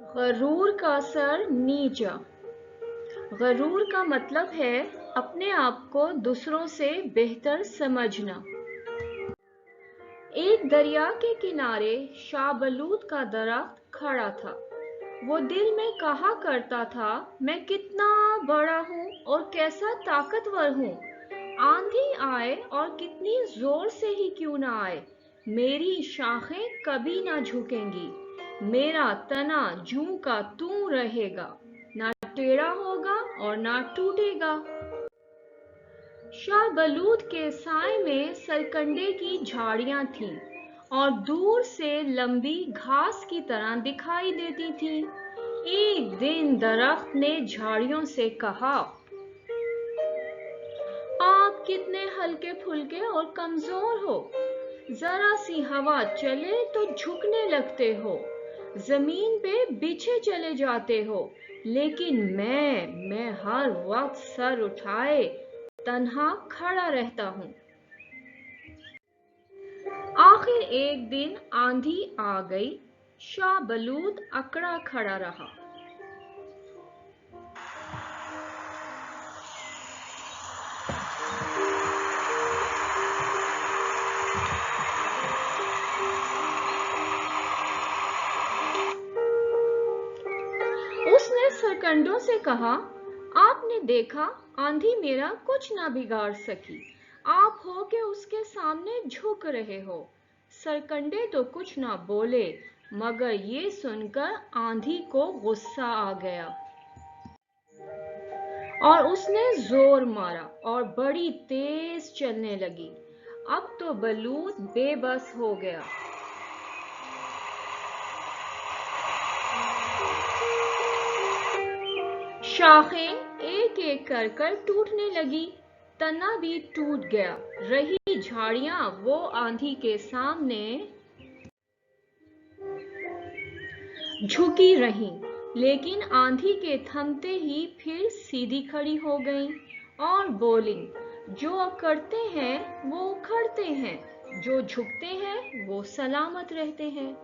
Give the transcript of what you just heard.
गरूर का सर नीचा। गरूर का मतलब है अपने आप को दूसरों से बेहतर समझना। एक दरिया के किनारे शाहबलूत का दरख्त खड़ा था। वो दिल में कहा करता था, मैं कितना बड़ा हूँ और कैसा ताकतवर हूँ। आंधी आए और कितनी जोर से ही क्यों ना आए, मेरी शाखें कभी ना झुकेंगी। मेरा तना जूं का त्यों रहेगा, ना टेढ़ा होगा और ना टूटेगा। शाहबलूत के साए में सरकंडे की झाड़ियां थीं और दूर से लंबी घास की तरह दिखाई देती थीं। एक दिन दरख्त ने झाड़ियों से कहा, आप कितने हल्के फुल्के और कमजोर हो। जरा सी हवा चले तो झुकने लगते हो, जमीन पे बिछे चले जाते हो। लेकिन मैं हर वक्त सर उठाए तन्हा खड़ा रहता हूँ। आखिर एक दिन आंधी आ गई। शाहबलूत अकड़ा खड़ा रहा। उसने सरकंडों से कहा, आपने देखा आंधी मेरा कुछ ना बिगाड़ सकी, आप हो के उसके सामने झुक रहे हो। सरकंडे तो कुछ ना बोले, मगर ये सुनकर आंधी को गुस्सा आ गया और उसने जोर मारा और बड़ी तेज चलने लगी। अब तो बलूत बेबस हो गया। शाखें एक एक कर टूटने लगी, तना भी टूट गया। रही झाड़ियां वो आंधी के सामने झुकी रहीं, लेकिन आंधी के थमते ही फिर सीधी खड़ी हो गईं और बोली, जो अकड़ते हैं वो उखड़ते हैं, जो झुकते हैं वो सलामत रहते हैं।